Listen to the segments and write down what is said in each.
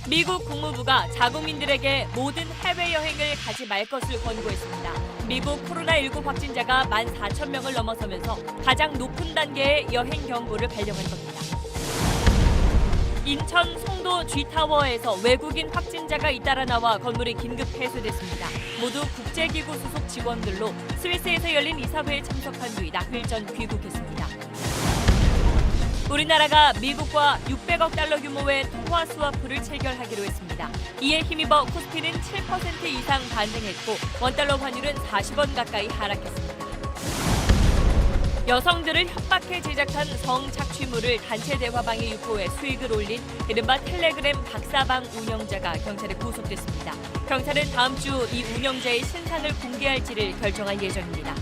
미국 국무부가 자국민들에게 모든 해외여행을 가지 말 것을 권고했습니다. 미국 코로나19 확진자가 14,000명을 넘어서면서 가장 높은 단계의 여행 경보를 발령한 겁니다. 인천 송도 G타워에서 외국인 확진자가 잇따라 나와 건물이 긴급 폐쇄됐습니다. 모두 국제기구 소속 직원들로 스위스에서 열린 이사회에 참석한 뒤 나흘 전 귀국했습니다. 우리나라가 미국과 600억 달러 규모의 통화 스와프를 체결하기로 했습니다. 이에 힘입어 코스피는 7% 이상 반등했고 원달러 환율은 40원 가까이 하락했습니다. 여성들을 협박해 제작한 성착취물을 단체 대화방에 유포해 수익을 올린 이른바 텔레그램 박사방 운영자가 경찰에 구속됐습니다. 경찰은 다음 주 이 운영자의 신상을 공개할지를 결정할 예정입니다.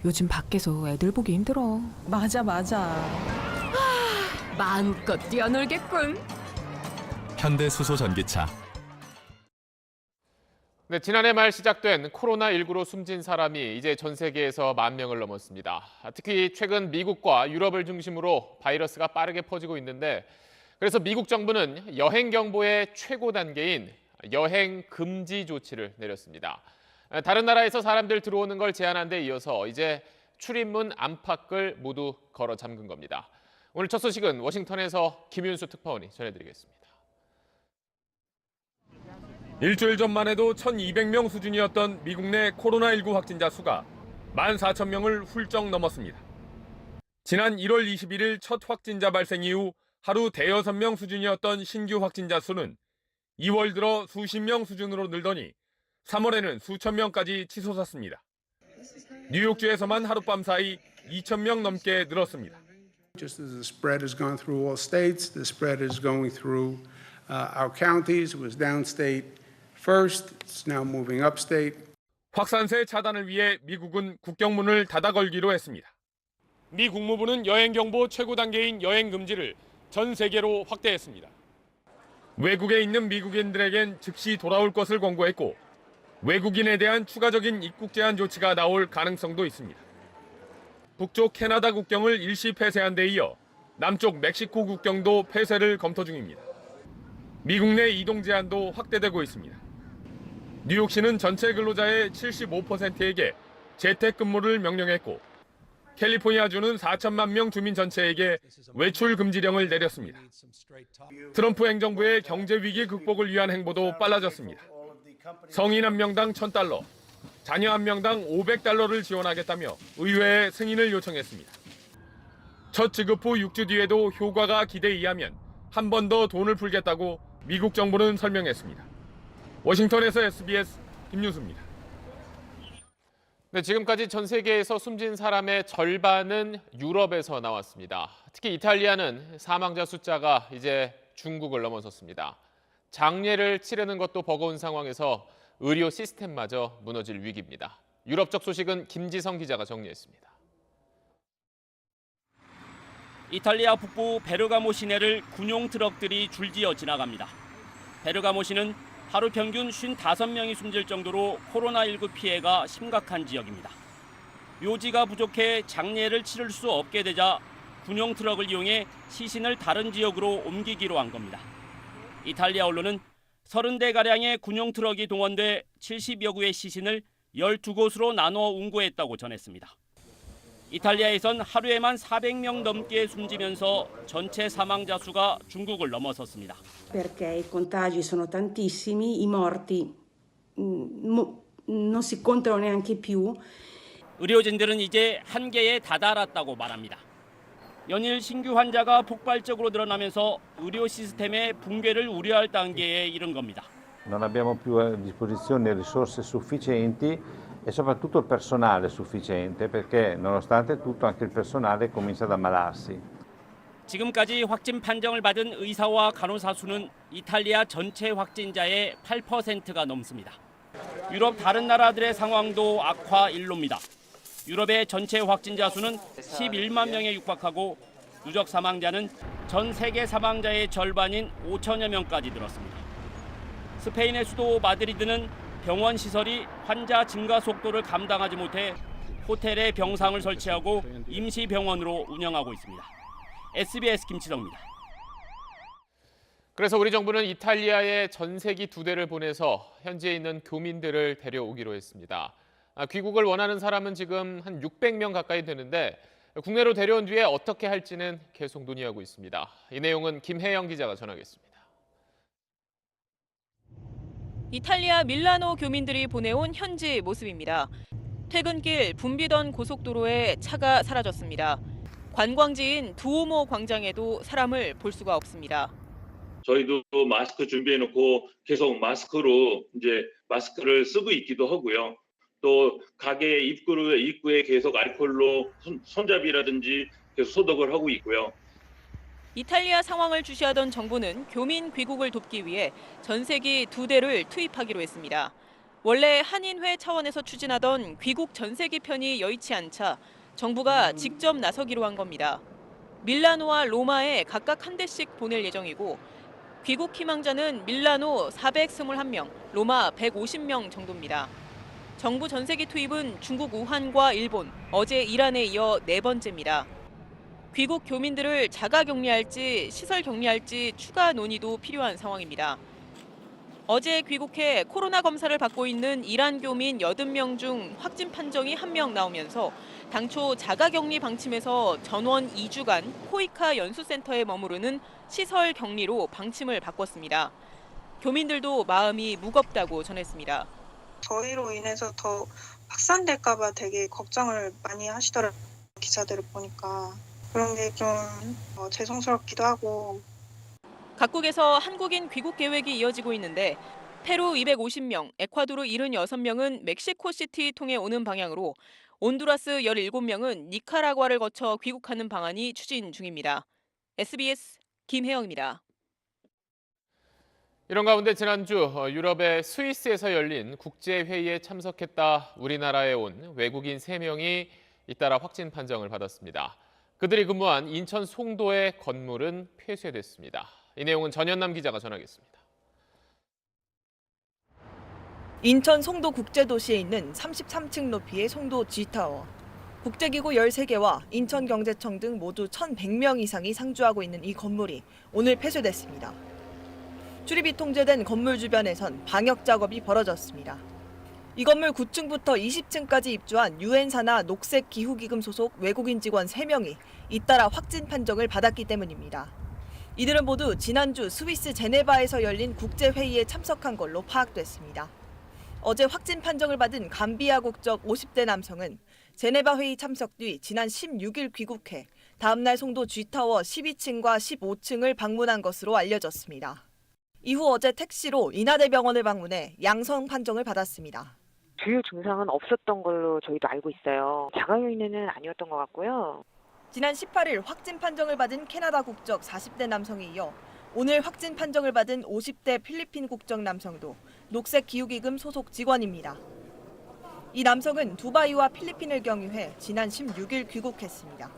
요즘 밖에서 애들 보기 힘들어. 맞아. 마음껏 뛰어놀겠군. 현대수소전기차. 네, 지난해 말 시작된 코로나19로 숨진 사람이 이제 전 세계에서 10,000명을 넘었습니다. 특히 최근 미국과 유럽을 중심으로 바이러스가 빠르게 퍼지고 있는데 그래서 미국 정부는 여행 경보의 최고 단계인 여행 금지 조치를 내렸습니다. 다른 나라에서 사람들 들어오는 걸 제한한 데 이어서 이제 출입문 안팎을 모두 걸어 잠근 겁니다. 오늘 첫 소식은 워싱턴에서 김윤수 특파원이 전해드리겠습니다. 일주일 전만 해도 1,200명 수준이었던 미국 내 코로나19 확진자 수가 14,000명을 훌쩍 넘었습니다. 지난 1월 21일 첫 확진자 발생 이후 하루 대여섯 명 수준이었던 신규 확진자 수는 2월 들어 수십 명 수준으로 늘더니 3월에는 수천 명까지 치솟았습니다. 뉴욕주에서만 하룻밤 사이 2,000명 넘게 늘었습니다. Just as the spread has gone through all states, the spread is going through our counties. It was downstate first. It's now moving upstate. 확산세 차단을 위해 미국은 국경문을 닫아 걸기로 했습니다. 미 국무부는 여행 경보 최고 단계인 여행 금지를 전 세계로 확대했습니다. 외국에 있는 미국인들에겐 즉시 돌아올 것을 권고했고 외국인에 대한 추가적인 입국 제한 조치가 나올 가능성도 있습니다. 북쪽 캐나다 국경을 일시 폐쇄한 데 이어 남쪽 멕시코 국경도 폐쇄를 검토 중입니다. 미국 내 이동 제한도 확대되고 있습니다. 뉴욕시는 전체 근로자의 75%에게 재택근무를 명령했고 캘리포니아주는 4천만 명 주민 전체에게 외출 금지령을 내렸습니다. 트럼프 행정부의 경제 위기 극복을 위한 행보도 빨라졌습니다. 성인 한 명당 $1,000, 자녀 한 명당 $500를 지원하겠다며 의회에 승인을 요청했습니다. 첫 지급 후 6주 뒤에도 효과가 기대에 의하면 한 번 더 돈을 풀겠다고 미국 정부는 설명했습니다. 워싱턴에서 SBS 김윤수입니다. 네, 지금까지 전 세계에서 숨진 사람의 절반은 유럽에서 나왔습니다. 특히 이탈리아는 사망자 숫자가 이제 중국을 넘어섰습니다. 장례를 치르는 것도 버거운 상황에서 의료 시스템마저 무너질 위기입니다. 유럽 쪽 소식은 김지성 기자가 정리했습니다. 이탈리아 북부 베르가모 시내를 군용 트럭들이 줄지어 지나갑니다. 베르가모 시는 하루 평균 55명이 숨질 정도로 코로나19 피해가 심각한 지역입니다. 묘지가 부족해 장례를 치를 수 없게 되자 군용 트럭을 이용해 시신을 다른 지역으로 옮기기로 한 겁니다. 이탈리아 언론은 30대가량의 군용 트럭이 동원돼 70여 구의 시신을 12곳으로 나눠 운구했다고 전했습니다. 이탈리아에선 하루에만 400명 넘게 숨지면서 전체 사망자 수가 중국을 넘어섰습니다. Perché i contagi sono tantissimi, i morti non si contano neanche più. 의료진들은 이제 한계에 다다랐다고 말합니다. 연일 신규 환자가 폭발적으로 늘어나면서 의료 시스템의 붕괴를 우려할 단계에 이른 겁니다. Non abbiamo più a disposizione risorse sufficienti e soprattutto il personale sufficiente perché nonostante tutto anche il personale comincia ad ammalarsi. 지금까지 확진 판정을 받은 의사와 간호사 수는 이탈리아 전체 확진자의 8%가 넘습니다. 유럽 다른 나라들의 상황도 악화 일로입니다. 유럽의 전체 확진자 수는 11만 명에 육박하고 누적 사망자는 전 세계 사망자의 절반인 5천여 명까지 늘었습니다. 스페인의 수도 마드리드는 병원 시설이 환자 증가 속도를 감당하지 못해 호텔에 병상을 설치하고 임시 병원으로 운영하고 있습니다. SBS 김치덕입니다. 그래서 우리 정부는 이탈리아에 전세기 2대를 보내서 현지에 있는 교민들을 데려오기로 했습니다. 귀국을 원하는 사람은 지금 한 600명 가까이 되는데 국내로 데려온 뒤에 어떻게 할지는 계속 논의하고 있습니다. 이 내용은 김혜영 기자가 전하겠습니다. 이탈리아 밀라노 교민들이 보내온 현지 모습입니다. 퇴근길 붐비던 고속도로에 차가 사라졌습니다. 관광지인 두오모 광장에도 사람을 볼 수가 없습니다. 저희도 마스크 준비해놓고 계속 마스크를 쓰고 있기도 하고요. 또 가게 입구에 계속 알코올로 손잡이라든지 계속 소독을 하고 있고요. 이탈리아 상황을 주시하던 정부는 교민 귀국을 돕기 위해 전세기 2대를 투입하기로 했습니다. 원래 한인회 차원에서 추진하던 귀국 전세기 편이 여의치 않자 정부가 직접 나서기로 한 겁니다. 밀라노와 로마에 각각 한 대씩 보낼 예정이고 귀국 희망자는 밀라노 421명, 로마 150명 정도입니다. 정부 전세기 투입은 중국 우한과 일본, 어제 이란에 이어 4번째입니다. 귀국 교민들을 자가 격리할지 시설 격리할지 추가 논의도 필요한 상황입니다. 어제 귀국해 코로나 검사를 받고 있는 이란 교민 80명 중 확진 판정이 1명 나오면서 당초 자가 격리 방침에서 전원 2주간 코이카 연수센터에 머무르는 시설 격리로 방침을 바꿨습니다. 교민들도 마음이 무겁다고 전했습니다. 저희로 인해서 더 확산될까 봐 되게 걱정을 많이 하시더라고요. 기사들을 보니까. 그런 게 좀 죄송스럽기도 하고. 각국에서 한국인 귀국 계획이 이어지고 있는데 페루 250명, 에콰도르 76명은 멕시코시티 통해 오는 방향으로 온두라스 17명은 니카라과를 거쳐 귀국하는 방안이 추진 중입니다. SBS 김혜영입니다. 이런 가운데 지난주 유럽의 스위스에서 열린 국제회의에 참석했다 우리나라에 온 외국인 3명이 잇따라 확진 판정을 받았습니다. 그들이 근무한 인천 송도의 건물은 폐쇄됐습니다. 이 내용은 전현남 기자가 전하겠습니다. 인천 송도 국제도시에 있는 33층 높이의 송도 G타워. 국제기구 13개와 인천경제청 등 모두 1,100명 이상이 상주하고 있는 이 건물이 오늘 폐쇄됐습니다. 출입이 통제된 건물 주변에선 방역 작업이 벌어졌습니다. 이 건물 9층부터 20층까지 입주한 유엔사나 녹색기후기금 소속 외국인 직원 3명이 잇따라 확진 판정을 받았기 때문입니다. 이들은 모두 지난주 스위스 제네바에서 열린 국제회의에 참석한 걸로 파악됐습니다. 어제 확진 판정을 받은 감비아 국적 50대 남성은 제네바 회의 참석 뒤 지난 16일 귀국해 다음 날 송도 G타워 12층과 15층을 방문한 것으로 알려졌습니다. 이후 어제 택시로 인하대병원을 방문해 양성 판정을 받았습니다. 주요 증상은 없었던 걸로 저희도 알고 있어요. 자가 요인은 아니었던 것 같고요. 지난 18일 확진 판정을 받은 캐나다 국적 40대 남성에 이어 오늘 확진 판정을 받은 50대 필리핀 국적 남성도 녹색기후기금 소속 직원입니다. 이 남성은 두바이와 필리핀을 경유해 지난 16일 귀국했습니다.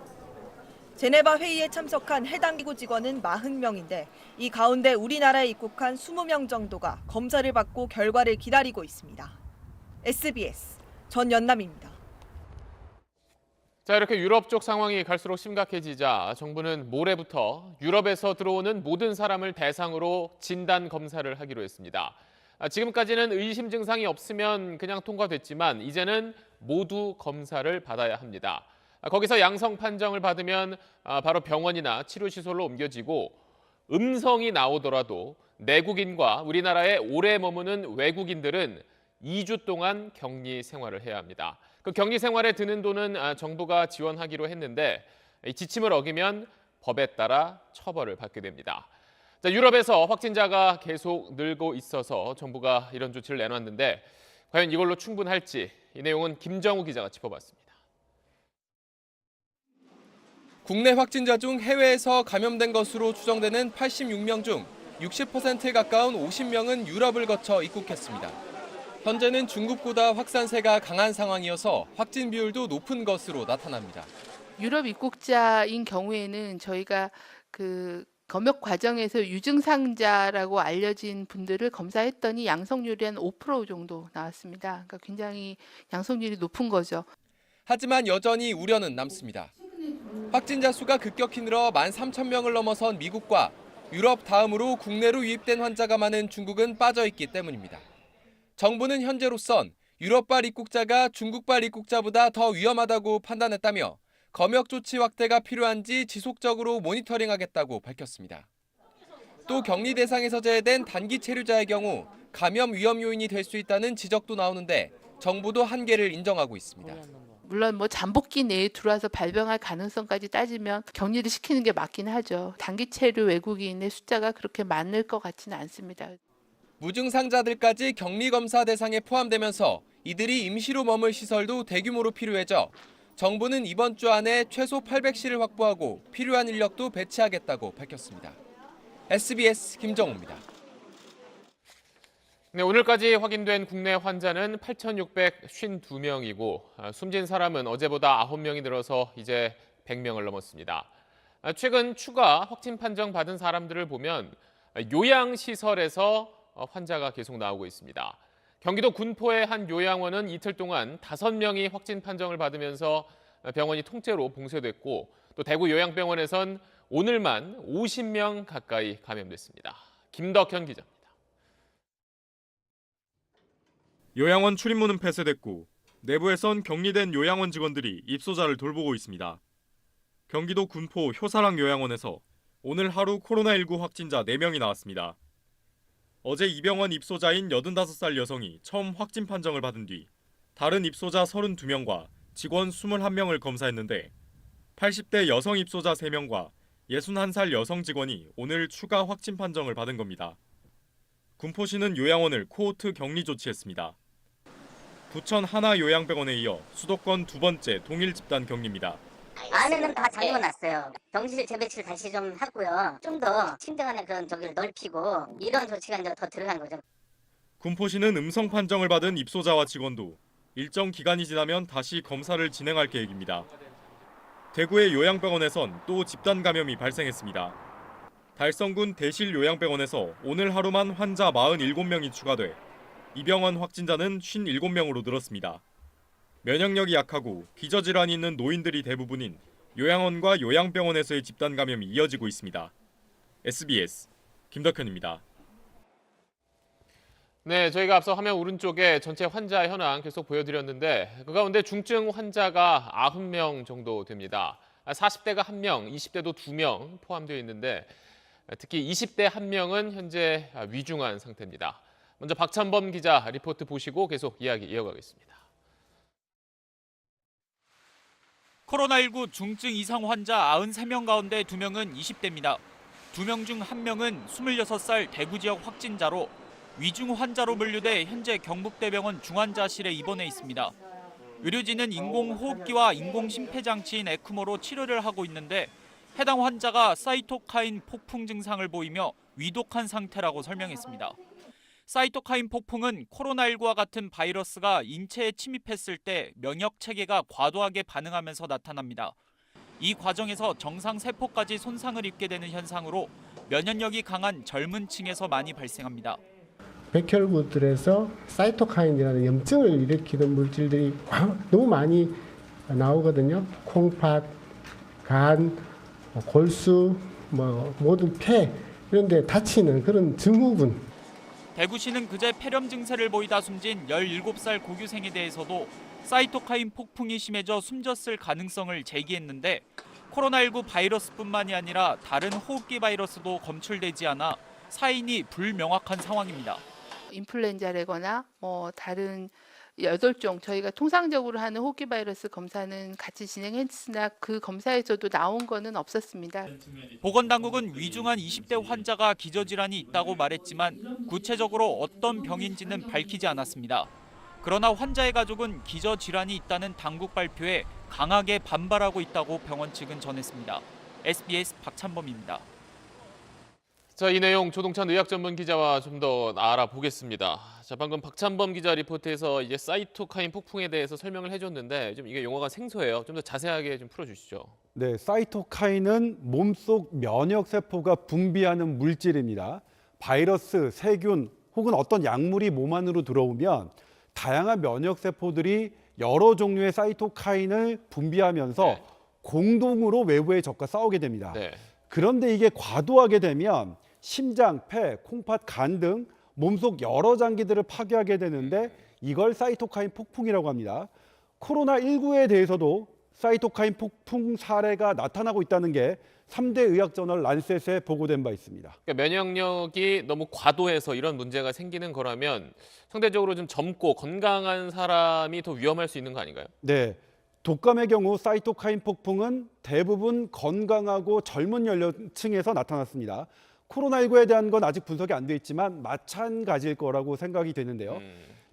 제네바 회의에 참석한 해당 기구 직원은 40명인데 이 가운데 우리나라에 입국한 20명 정도가 검사를 받고 결과를 기다리고 있습니다. SBS 전연남입니다. 자, 이렇게 유럽 쪽 상황이 갈수록 심각해지자 정부는 모레부터 유럽에서 들어오는 모든 사람을 대상으로 진단 검사를 하기로 했습니다. 지금까지는 의심 증상이 없으면 그냥 통과됐지만 이제는 모두 검사를 받아야 합니다. 거기서 양성 판정을 받으면 바로 병원이나 치료시설로 옮겨지고 음성이 나오더라도 내국인과 우리나라에 오래 머무는 외국인들은 2주 동안 격리 생활을 해야 합니다. 그 격리 생활에 드는 돈은 정부가 지원하기로 했는데 지침을 어기면 법에 따라 처벌을 받게 됩니다. 자, 유럽에서 확진자가 계속 늘고 있어서 정부가 이런 조치를 내놨는데 과연 이걸로 충분할지 이 내용은 김정우 기자가 짚어봤습니다. 국내 확진자 중 해외에서 감염된 것으로 추정되는 86명 중 60%에 가까운 50명은 유럽을 거쳐 입국했습니다. 현재는 중국보다 확산세가 강한 상황이어서 확진 비율도 높은 것으로 나타납니다. 유럽 입국자인 경우에는 저희가 검역 과정에서 유증상자라고 알려진 분들을 검사했더니 양성률이 한 5% 정도 나왔습니다. 그러니까 굉장히 양성률이 높은 거죠. 하지만 여전히 우려는 남습니다. 확진자 수가 급격히 늘어 13,000명을 넘어선 미국과 유럽 다음으로 국내로 유입된 환자가 많은 중국은 빠져있기 때문입니다. 정부는 현재로선 유럽발 입국자가 중국발 입국자보다 더 위험하다고 판단했다며 검역 조치 확대가 필요한지 지속적으로 모니터링하겠다고 밝혔습니다. 또 격리 대상에서 제외된 단기 체류자의 경우 감염 위험 요인이 될 수 있다는 지적도 나오는데 정부도 한계를 인정하고 있습니다. 물론 뭐 잠복기 내에 들어와서 발병할 가능성까지 따지면 격리를 시키는 게 맞긴 하죠. 단기 체류 외국인의 숫자가 그렇게 많을 것 같지는 않습니다. 무증상자들까지 격리 검사 대상에 포함되면서 이들이 임시로 머물 시설도 대규모로 필요해져 정부는 이번 주 안에 최소 800실을 확보하고 필요한 인력도 배치하겠다고 밝혔습니다. SBS 김정우입니다. 네, 오늘까지 확인된 국내 환자는 8,652명이고 숨진 사람은 어제보다 9명이 늘어서 이제 100명을 넘었습니다. 최근 추가 확진 판정 받은 사람들을 보면 요양시설에서 환자가 계속 나오고 있습니다. 경기도 군포의 한 요양원은 이틀 동안 5명이 확진 판정을 받으면서 병원이 통째로 봉쇄됐고 또 대구 요양병원에선 오늘만 50명 가까이 감염됐습니다. 김덕현 기자입니다. 요양원 출입문은 폐쇄됐고 내부에선 격리된 요양원 직원들이 입소자를 돌보고 있습니다. 경기도 군포 효사랑 요양원에서 오늘 하루 코로나19 확진자 4명이 나왔습니다. 어제 이 병원 입소자인 85살 여성이 처음 확진 판정을 받은 뒤 다른 입소자 32명과 직원 21명을 검사했는데 80대 여성 입소자 3명과 61살 여성 직원이 오늘 추가 확진 판정을 받은 겁니다. 군포시는 요양원을 코호트 격리 조치했습니다. 부천 하나요양병원에 이어 수도권 두 번째 동일 집단 격리입니다. 안에는 다 잠궈놨어요. 병실 재배치를 다시 좀 하고요. 좀 더 침대 간의 그런 저기를 넓히고 이런 조치가 이제 더 들어간 거죠. 군포시는 음성 판정을 받은 입소자와 직원도 일정 기간이 지나면 다시 검사를 진행할 계획입니다. 대구의 요양병원에선 또 집단 감염이 발생했습니다. 달성군 대실 요양병원에서 오늘 하루만 환자 47명이 추가돼 이 병원 확진자는 57명으로 늘었습니다. 면역력이 약하고 기저질환이 있는 노인들이 대부분인 요양원과 요양병원에서의 집단 감염이 이어지고 있습니다. SBS 김덕현입니다. 네, 저희가 앞서 화면 오른쪽에 전체 환자 현황 계속 보여드렸는데 그 가운데 중증 환자가 90명 정도 됩니다. 40대가 1명, 20대도 2명 포함되어 있는데 특히 20대 1명은 현재 위중한 상태입니다. 먼저 박찬범 기자 리포트 보시고 계속 이야기 이어가겠습니다. 코로나19 중증 이상 환자 93명 가운데 2명은 20대입니다. 2명 중 1명은 26살 대구 지역 확진자로 위중 환자로 분류돼 현재 경북대병원 중환자실에 입원해 있습니다. 의료진은 인공호흡기와 인공심폐장치인 에크모로 치료를 하고 있는데 해당 환자가 사이토카인 폭풍 증상을 보이며 위독한 상태라고 설명했습니다. 사이토카인 폭풍은 코로나19와 같은 바이러스가 인체에 침입했을 때 면역 체계가 과도하게 반응하면서 나타납니다. 이 과정에서 정상 세포까지 손상을 입게 되는 현상으로 면역력이 강한 젊은 층에서 많이 발생합니다. 백혈구들에서 사이토카인이라는 염증을 일으키는 물질들이 너무 많이 나오거든요. 콩팥, 간, 골수, 모든 폐 이런 데 다치는 그런 증후군. 대구시는 그제 폐렴 증세를 보이다 숨진 17살 고교생에 대해서도 사이토카인 폭풍이 심해져 숨졌을 가능성을 제기했는데 코로나19 바이러스뿐만이 아니라 다른 호흡기 바이러스도 검출되지 않아 사인이 불명확한 상황입니다. 인플루엔자라거나 다른 8종 저희가 통상적으로 하는 호흡기 바이러스 검사는 같이 진행했으나 그 검사에서도 나온 거는 없었습니다. 보건당국은 위중한 20대 환자가 기저질환이 있다고 말했지만 구체적으로 어떤 병인지는 밝히지 않았습니다. 그러나 환자의 가족은 기저질환이 있다는 당국 발표에 강하게 반발하고 있다고 병원 측은 전했습니다. SBS 박찬범입니다. 자, 이 내용 조동찬 의학 전문 기자와 좀 더 알아보겠습니다. 자, 방금 박찬범 기자 리포트에서 이제 사이토카인 폭풍에 대해서 설명을 해줬는데 좀 이게 용어가 생소해요. 좀 더 자세하게 좀 풀어주시죠. 네, 사이토카인은 몸속 면역 세포가 분비하는 물질입니다. 바이러스, 세균 혹은 어떤 약물이 몸 안으로 들어오면 다양한 면역 세포들이 여러 종류의 사이토카인을 분비하면서 공동으로 외부의 적과 싸우게 됩니다. 그런데 이게 과도하게 되면 심장, 폐, 콩팥, 간 등 몸속 여러 장기들을 파괴하게 되는데 이걸 사이토카인 폭풍이라고 합니다. 코로나19에 대해서도 사이토카인 폭풍 사례가 나타나고 있다는 게 3대 의학저널 란셋에 보고된 바 있습니다. 그러니까 면역력이 너무 과도해서 이런 문제가 생기는 거라면 상대적으로 좀 젊고 건강한 사람이 더 위험할 수 있는 거 아닌가요? 네, 독감의 경우 사이토카인 폭풍은 대부분 건강하고 젊은 연령층에서 나타났습니다. 코로나19에 대한 건 아직 분석이 안 돼 있지만 마찬가지일 거라고 생각이 되는데요.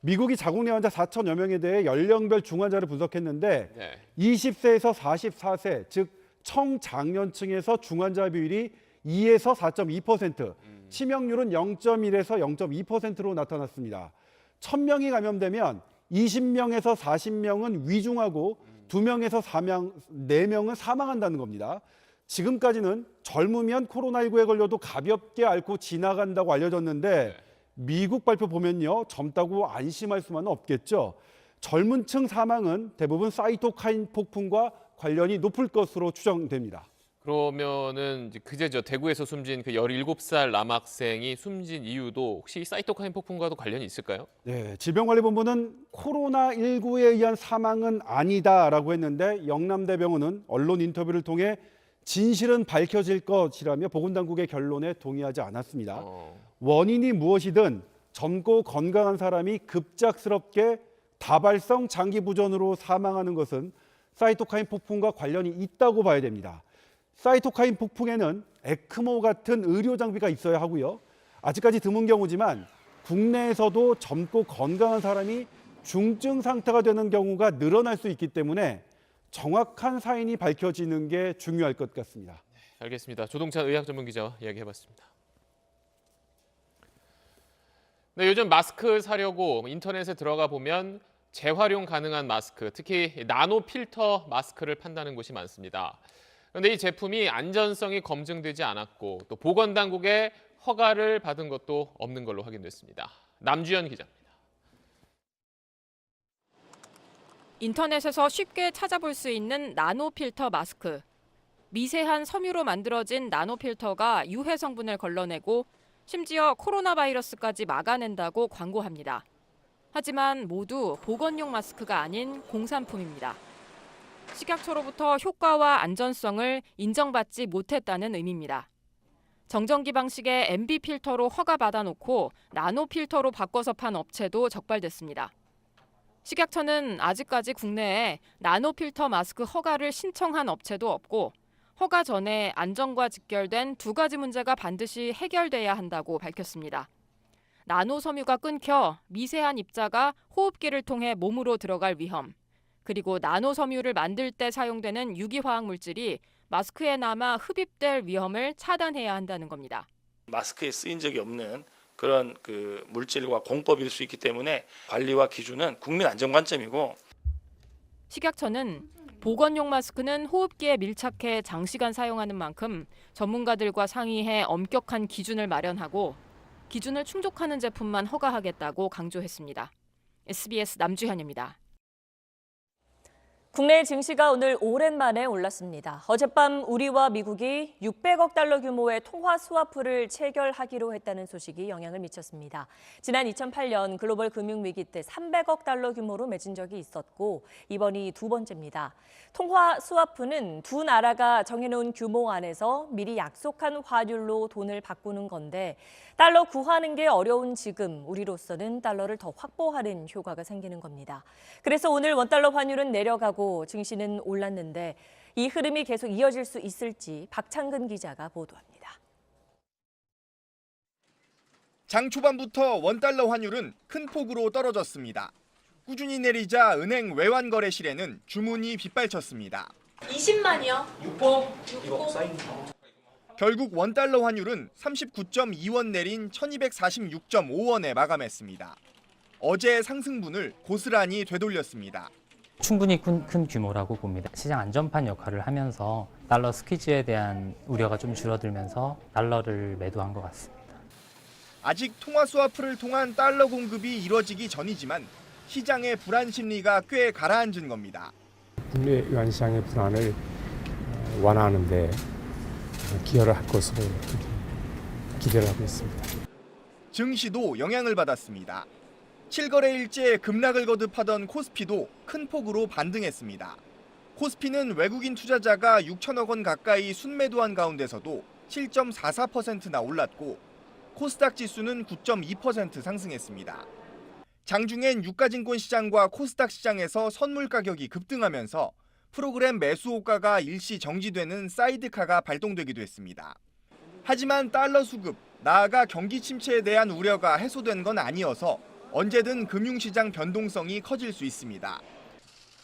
미국이 자궁내 환자 4천여 명에 대해 연령별 중환자를 분석했는데 20세에서 44세, 즉 청장년층에서 중환자 비율이 2에서 4.2%, 치명률은 0.1에서 0.2%로 나타났습니다. 1000명이 감염되면 20명에서 40명은 위중하고 2명에서 4명은 사망한다는 겁니다. 지금까지는 젊으면 코로나19에 걸려도 가볍게 앓고 지나간다고 알려졌는데 미국 발표 보면요, 젊다고 안심할 수만은 없겠죠. 젊은 층 사망은 대부분 사이토카인 폭풍과 관련이 높을 것으로 추정됩니다. 그러면은 이제 그제죠. 대구에서 숨진 그 17살 남학생이 숨진 이유도 혹시 사이토카인 폭풍과도 관련이 있을까요? 네, 질병관리본부는 코로나19에 의한 사망은 아니다라고 했는데 영남대병원은 언론 인터뷰를 통해 진실은 밝혀질 것이라며 보건당국의 결론에 동의하지 않았습니다. 원인이 무엇이든 젊고 건강한 사람이 급작스럽게 다발성 장기부전으로 사망하는 것은 사이토카인 폭풍과 관련이 있다고 봐야 됩니다. 사이토카인 폭풍에는 에크모 같은 의료 장비가 있어야 하고요. 아직까지 드문 경우지만 국내에서도 젊고 건강한 사람이 중증 상태가 되는 경우가 늘어날 수 있기 때문에 정확한 사인이 밝혀지는 게 중요할 것 같습니다. 알겠습니다. 조동찬 의학 전문 기자와 이야기해봤습니다. 네, 요즘 마스크 사려고 인터넷에 들어가 보면 재활용 가능한 마스크, 특히 나노 필터 마스크를 판다는 곳이 많습니다. 그런데 이 제품이 안전성이 검증되지 않았고 또 보건당국의 허가를 받은 것도 없는 걸로 확인됐습니다. 남주현 기자입니다. 인터넷에서 쉽게 찾아볼 수 있는 나노 필터 마스크. 미세한 섬유로 만들어진 나노 필터가 유해 성분을 걸러내고 심지어 코로나 바이러스까지 막아낸다고 광고합니다. 하지만 모두 보건용 마스크가 아닌 공산품입니다. 식약처로부터 효과와 안전성을 인정받지 못했다는 의미입니다. 정전기 방식의 MB 필터로 허가받아놓고 나노 필터로 바꿔서 판 업체도 적발됐습니다. 식약처는 아직까지 국내에 나노 필터 마스크 허가를 신청한 업체도 없고 허가 전에 안전과 직결된 두 가지 문제가 반드시 해결돼야 한다고 밝혔습니다. 나노 섬유가 끊겨 미세한 입자가 호흡기를 통해 몸으로 들어갈 위험, 그리고 나노 섬유를 만들 때 사용되는 유기화학 물질이 마스크에 남아 흡입될 위험을 차단해야 한다는 겁니다. 마스크에 쓰인 적이 없는 그런 물질과 공법일 수 있기 때문에 관리와 기준은 국민 안전 관점이고, 식약처는 보건용 마스크는 호흡기에 밀착해 장시간 사용하는 만큼 전문가들과 상의해 엄격한 기준을 마련하고 기준을 충족하는 제품만 허가하겠다고 강조했습니다. SBS 남주현입니다. 국내 증시가 오늘 오랜만에 올랐습니다. 어젯밤 우리와 미국이 600억 달러 규모의 통화 스와프를 체결하기로 했다는 소식이 영향을 미쳤습니다. 지난 2008년 글로벌 금융위기 때 300억 달러 규모로 맺은 적이 있었고 이번이 두 번째입니다. 통화 스와프는 두 나라가 정해놓은 규모 안에서 미리 약속한 환율로 돈을 바꾸는 건데 달러 구하는 게 어려운 지금 우리로서는 달러를 더 확보하는 효과가 생기는 겁니다. 그래서 오늘 원달러 환율은 내려가고 증시는 올랐는데 이 흐름이 계속 이어질 수 있을지 박창근 기자가 보도합니다. 장 초반부터 원달러 환율은 큰 폭으로 떨어졌습니다. 꾸준히 내리자 은행 외환 거래 실에는 주문이 빗발쳤습니다. 20만이요? 6번? 결국 원달러 환율은 39.2원 내린 1246.5원에 마감했습니다. 어제의 상승분을 고스란히 되돌렸습니다. 충분히 큰 규모라고 봅니다. 시장 안전판 역할을 하면서 달러 스퀴즈에 대한 우려가 좀 줄어들면서 달러를 매도한 것 같습니다. 아직 통화 스와프를 통한 달러 공급이 이뤄지기 전이지만 시장의 불안 심리가 꽤 가라앉은 겁니다. 국내 유한시장의 불안을 완화하는 데 기여를 할 것으로 기대를 하고 있습니다. 증시도 영향을 받았습니다. 7거래일째 급락을 거듭하던 코스피도 큰 폭으로 반등했습니다. 코스피는 외국인 투자자가 6천억 원 가까이 순매도한 가운데서도 7.44%나 올랐고 코스닥 지수는 9.2% 상승했습니다. 장중엔 유가증권 시장과 코스닥 시장에서 선물 가격이 급등하면서 프로그램 매수 호가가 일시 정지되는 사이드카가 발동되기도 했습니다. 하지만 달러 수급, 나아가 경기 침체에 대한 우려가 해소된 건 아니어서 언제든 금융시장 변동성이 커질 수 있습니다.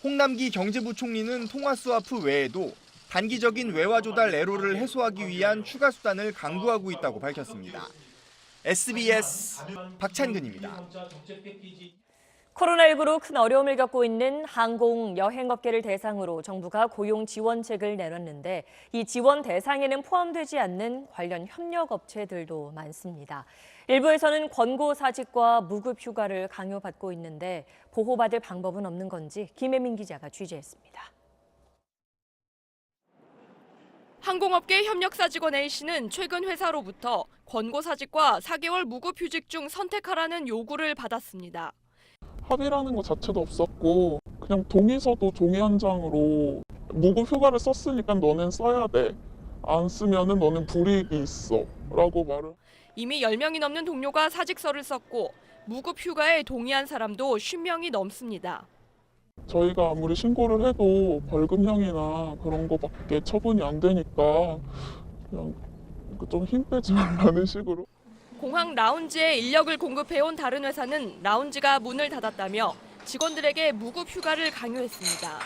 홍남기 경제부총리는 통화 스와프 외에도 단기적인 외화 조달 애로를 해소하기 위한 추가 수단을 강구하고 있다고 밝혔습니다. SBS 박찬근입니다. 코로나19로 큰 어려움을 겪고 있는 항공, 여행업계를 대상으로 정부가 고용 지원책을 내놨는데 이 지원 대상에는 포함되지 않는 관련 협력업체들도 많습니다. 일부에서는 권고사직과 무급휴가를 강요받고 있는데 보호받을 방법은 없는 건지 김혜민 기자가 취재했습니다. 항공업계 협력사직원 A씨는 최근 회사로부터 권고사직과 4개월 무급휴직 중 선택하라는 요구를 받았습니다. 합의라는 것 자체도 없었고 그냥 동의서도 종이 한 장으로 무급휴가를 썼으니까 너는 써야 돼. 안 쓰면은 너는 불이익이 있어. 라고 말을. 이미 10명이 넘는 동료가 사직서를 썼고 무급휴가에 동의한 사람도 50명이 넘습니다. 저희가 아무리 신고를 해도 벌금형이나 그런 거밖에 처분이 안 되니까 그냥 좀 힘 빼지 말라는 식으로. 공항 라운지에 인력을 공급해온 다른 회사는 라운지가 문을 닫았다며 직원들에게 무급휴가를 강요했습니다.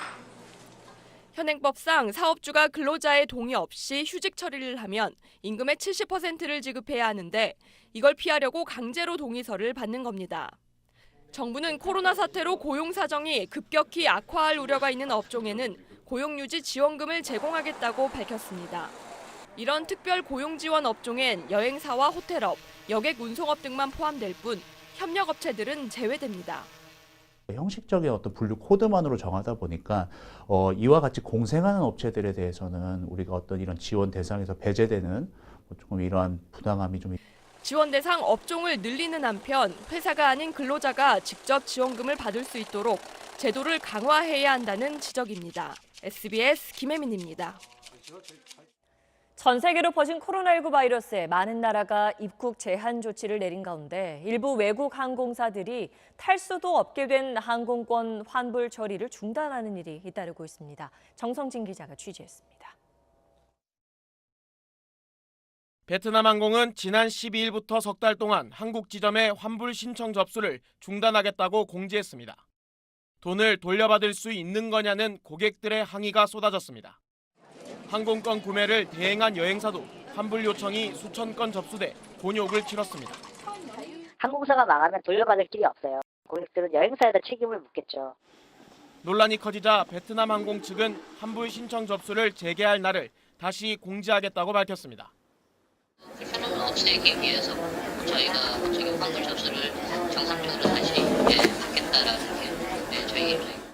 현행법상 사업주가 근로자의 동의 없이 휴직 처리를 하면 임금의 70%를 지급해야 하는데 이걸 피하려고 강제로 동의서를 받는 겁니다. 정부는 코로나 사태로 고용 사정이 급격히 악화할 우려가 있는 업종에는 고용유지 지원금을 제공하겠다고 밝혔습니다. 이런 특별 고용 지원 업종엔 여행사와 호텔업, 여객 운송업 등만 포함될 뿐 협력업체들은 제외됩니다. 형식적인 어떤 분류 코드만으로 정하다 보니까 이와 같이 공생하는 업체들에 대해서는 우리가 어떤 이런 지원 대상에서 배제되는 조금 이러한 부당함이 좀. 지원 대상 업종을 늘리는 한편 회사가 아닌 근로자가 직접 지원금을 받을 수 있도록 제도를 강화해야 한다는 지적입니다. SBS 김혜민입니다. 전 세계로 퍼진 코로나19 바이러스에 많은 나라가 입국 제한 조치를 내린 가운데 일부 외국 항공사들이 탈 수도 없게 된 항공권 환불 처리를 중단하는 일이 잇따르고 있습니다. 정성진 기자가 취재했습니다. 베트남 항공은 지난 12일부터 석 달 동안 한국 지점의 환불 신청 접수를 중단하겠다고 공지했습니다. 돈을 돌려받을 수 있는 거냐는 고객들의 항의가 쏟아졌습니다. 항공권 구매를 대행한 여행사도 환불 요청이 수천 건 접수돼 곤욕을 치렀습니다. 항공사가 망하면 돌려받을 길이 없어요. 고객들은 여행사에다 책임을 묻겠죠. 논란이 커지자 베트남 항공 측은 환불 신청 접수를 재개할 날을 다시 공지하겠다고 밝혔습니다. 불편함을 없애기 위해서 저희가 환불 접수를 정상적으로 다시 하겠다라는 게 저희 입장입니다.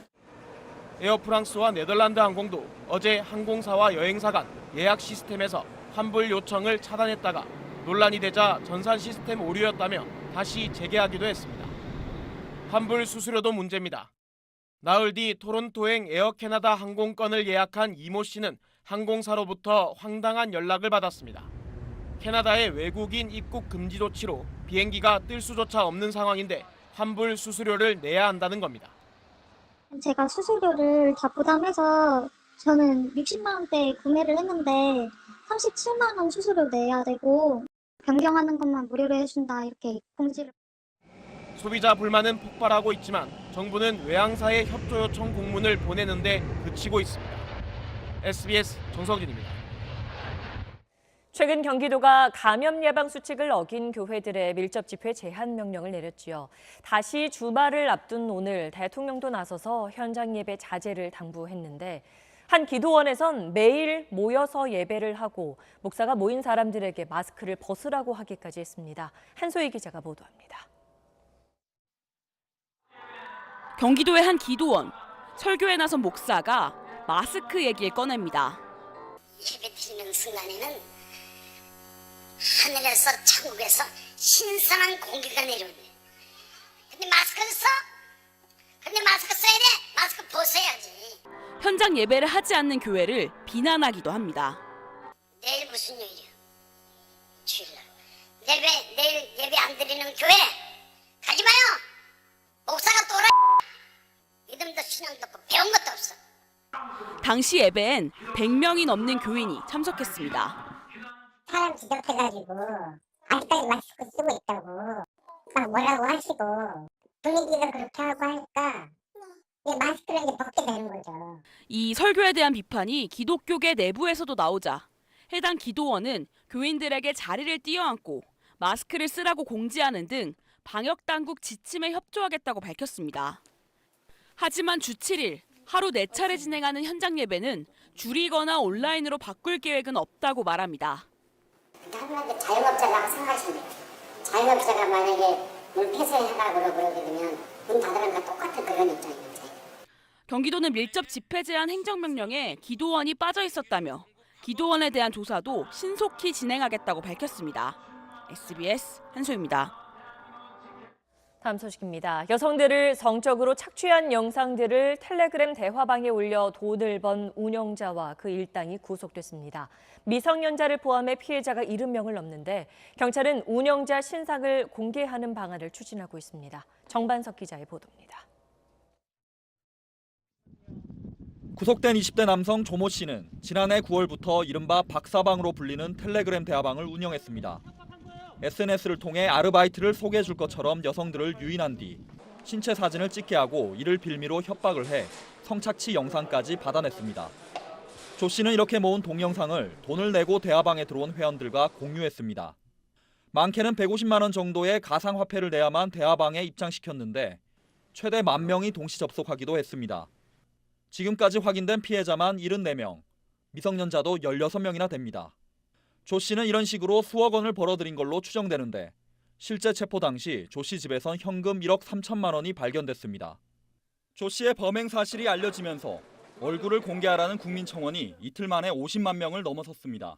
에어프랑스와 네덜란드 항공도 어제 항공사와 여행사 간 예약 시스템에서 환불 요청을 차단했다가 논란이 되자 전산 시스템 오류였다며 다시 재개하기도 했습니다. 환불 수수료도 문제입니다. 나흘 뒤 토론토행 에어캐나다 항공권을 예약한 이모 씨는 항공사로부터 황당한 연락을 받았습니다. 캐나다의 외국인 입국 금지 조치로 비행기가 뜰 수조차 없는 상황인데 환불 수수료를 내야 한다는 겁니다. 제가 수수료를 다 부담해서 저는 60만 원대에 구매를 했는데 37만 원 수수료 내야 되고 변경하는 것만 무료로 해준다 이렇게 공지를. 소비자 불만은 폭발하고 있지만 정부는 외항사의 협조 요청 공문을 보내는데 그치고 있습니다. SBS 정석진입니다. 최근 경기도가 감염 예방 수칙을 어긴 교회들의 밀접 집회 제한 명령을 내렸지요. 다시 주말을 앞둔 오늘 대통령도 나서서 현장 예배 자제를 당부했는데 한 기도원에선 매일 모여서 예배를 하고 목사가 모인 사람들에게 마스크를 벗으라고 하기까지 했습니다. 한소희 기자가 보도합니다. 경기도의 한 기도원, 설교에 나선 목사가 마스크 얘기를 꺼냅니다. 예배 드리는 순간에는 하늘에서 천국에서 신선한 공기가 내려오네. 근데 마스크를 써? 근데 마스크 써야 돼. 마스크 벗어야지. 현장 예배를 하지 않는 교회를 비난하기도 합니다. 내일 무슨 요일이야? 주일날. 내일 예배 안 드리는 교회 가지 마요. 목사가 또라. 믿음도 신앙도 없고 배운 것도 없어. 당시 예배엔 100명이 넘는 교인이 참석했습니다. 사람 지적해가지고 아직까지 마스크 쓰고 있다고 막 뭐라고 하시고 분위기가 그렇게 하고 하니까 마스크를 이제 벗게 되는 거죠. 이 설교에 대한 비판이 기독교계 내부에서도 나오자 해당 기도원은 교인들에게 자리를 띄어앉고 마스크를 쓰라고 공지하는 등 방역당국 지침에 협조하겠다고 밝혔습니다. 하지만 주 7일 하루 4차례 진행하는 현장 예배는 줄이거나 온라인으로 바꿀 계획은 없다고 말합니다. 하루만에 자영업자라고 생각하시면 돼요. 자영업자가 만약에 문 폐쇄하라고 그러게 되면 문 닫으라는 거 똑같은 그런 입장입니다. 경기도는 밀접 집회 제한 행정명령에 기도원이 빠져 있었다며 기도원에 대한 조사도 신속히 진행하겠다고 밝혔습니다. SBS 한소희입니다. 다음 소식입니다. 여성들을 성적으로 착취한 영상들을 텔레그램 대화방에 올려 돈을 번 운영자와 그 일당이 구속됐습니다. 미성년자를 포함해 피해자가 70명을 넘는데 경찰은 운영자 신상을 공개하는 방안을 추진하고 있습니다. 정반석 기자의 보도입니다. 구속된 20대 남성 조모 씨는 지난해 9월부터 이른바 박사방으로 불리는 텔레그램 대화방을 운영했습니다. SNS를 통해 아르바이트를 소개해 줄 것처럼 여성들을 유인한 뒤 신체 사진을 찍게 하고 이를 빌미로 협박을 해 성착취 영상까지 받아냈습니다. 조 씨는 이렇게 모은 동영상을 돈을 내고 대화방에 들어온 회원들과 공유했습니다. 많게는 150만 원 정도의 가상화폐를 내야만 대화방에 입장시켰는데 최대 10,000명이 동시 접속하기도 했습니다. 지금까지 확인된 피해자만 74명, 미성년자도 16명이나 됩니다. 조 씨는 이런 식으로 수억 원을 벌어들인 걸로 추정되는데 실제 체포 당시 조 씨 집에선 현금 1억 3천만 원이 발견됐습니다. 조 씨의 범행 사실이 알려지면서 얼굴을 공개하라는 국민청원이 이틀 만에 50만 명을 넘어섰습니다.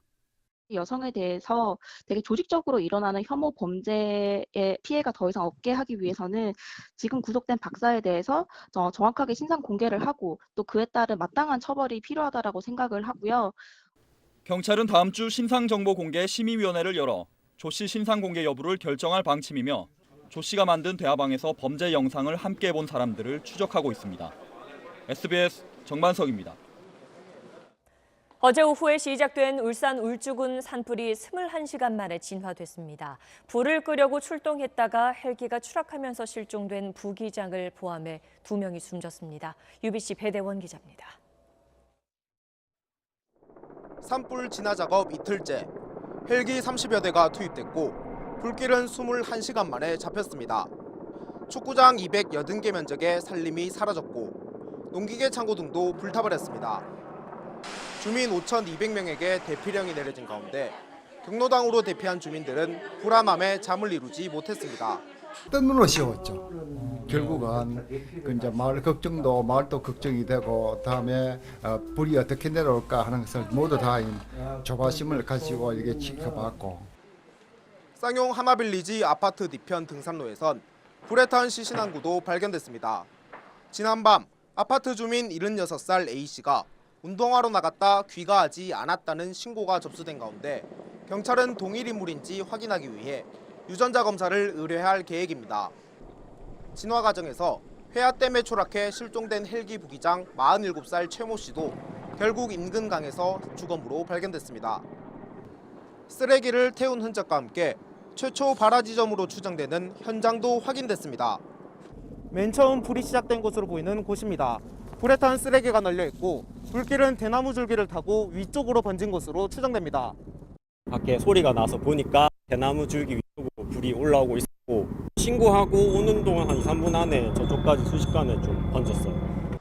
여성에 대해서 되게 조직적으로 일어나는 혐오 범죄의 피해가 더 이상 없게 하기 위해서는 지금 구속된 박사에 대해서 정확하게 신상 공개를 하고 또 그에 따른 마땅한 처벌이 필요하다라고 생각을 하고요. 경찰은 다음 주 신상정보 공개 심의위원회를 열어 조 씨 신상 공개 여부를 결정할 방침이며 조 씨가 만든 대화방에서 범죄 영상을 함께 본 사람들을 추적하고 있습니다. SBS 정반석입니다. 어제 오후에 시작된 울산 울주군 산불이 21시간 만에 진화됐습니다. 불을 끄려고 출동했다가 헬기가 추락하면서 실종된 부기장을 포함해 2명이 숨졌습니다. UBC 배대원 기자입니다. 산불 진화 작업 이틀째, 헬기 30여 대가 투입됐고 불길은 21시간 만에 잡혔습니다. 축구장 280개 면적의 산림이 사라졌고 농기계 창고 등도 불타버렸습니다. 주민 5,200명에게 대피령이 내려진 가운데 경로당으로 대피한 주민들은 불안함에 잠을 이루지 못했습니다. 뜬 눈으로 씌웠죠. 결국은 이제 마을도 걱정이 되고 다음에 불이 어떻게 내려올까 하는 것을 모두 다 조바심을 가지고 이렇게 지켜봤고. 쌍용 하마빌리지 아파트 뒤편 등산로에선 불에 탄 시신항구도 발견됐습니다. 지난밤 아파트 주민 76살 A씨가 운동하러 나갔다 귀가하지 않았다는 신고가 접수된 가운데 경찰은 동일 인물인지 확인하기 위해 유전자 검사를 의뢰할 계획입니다. 진화 과정에서 회하댐에 초락해 실종된 헬기 부기장 47살 최모 씨도 결국 인근 강에서 주검으로 발견됐습니다. 쓰레기를 태운 흔적과 함께 최초 발화 지점으로 추정되는 현장도 확인됐습니다. 맨 처음 불이 시작된 곳으로 보이는 곳입니다. 불에 탄 쓰레기가 널려 있고 불길은 대나무 줄기를 타고 위쪽으로 번진 것으로 추정됩니다. 밖에 소리가 나서 보니까 대나무 줄기 위쪽으로 불이 올라오고 있었고 신고하고 오는 동안 한 2, 3분 안에 저쪽까지 순식간에 좀 번졌어요.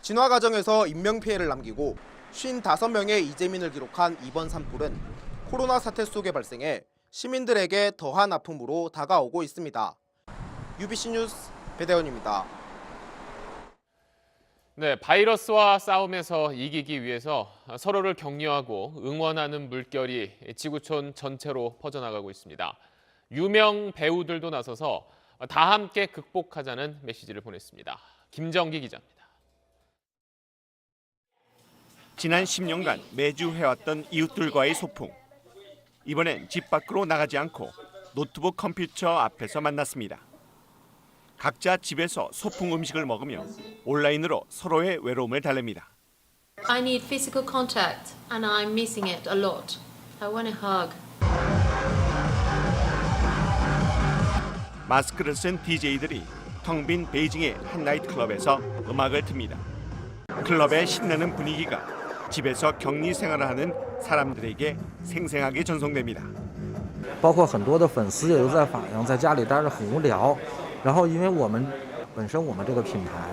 진화 과정에서 인명피해를 남기고 55명의 이재민을 기록한 이번 산불은 코로나 사태 속에 발생해 시민들에게 더한 아픔으로 다가오고 있습니다. UBC 뉴스 배대원입니다. 네, 바이러스와 싸움에서 이기기 위해서 서로를 격려하고 응원하는 물결이 지구촌 전체로 퍼져나가고 있습니다. 유명 배우들도 나서서 다 함께 극복하자는 메시지를 보냈습니다. 김정기 기자입니다. 지난 10년간 매주 해왔던 이웃들과의 소풍. 이번엔 집 밖으로 나가지 않고 노트북 컴퓨터 앞에서 만났습니다. 각자 집에서 소풍 음식을 먹으며 온라인으로 서로의 외로움을 달랩니다. I need physical contact and I'm missing it a lot. I want a hug. 마스크를 쓴 DJ들이 텅 빈 베이징의 한 나이트클럽에서 음악을 틉니다. 클럽의 신나는 분위기가 집에서 격리 생활을 하는 사람들에게 생생하게 전송됩니다. 包括很多的粉丝也都在反映，在家里待着很无聊。然后因为我们这个品牌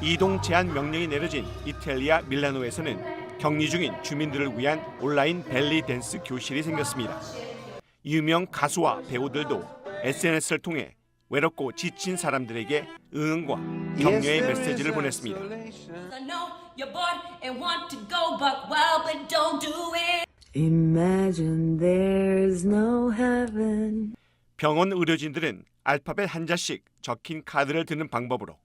이동 제한 명령이 내려진 이탈리아 밀라노에서는 격리 중인 주민들을 위한 온라인 벨리 댄스 교실이 생겼습니다. 유명 가수와 배우들도 SNS를 통해 외롭고 지친 사람들에게 응원과 격려의 메시지를 보냈습니다. Imagine there's no heaven. 병원 의료진들은 알파벳 한자씩 적힌 카드를 드는 방법으로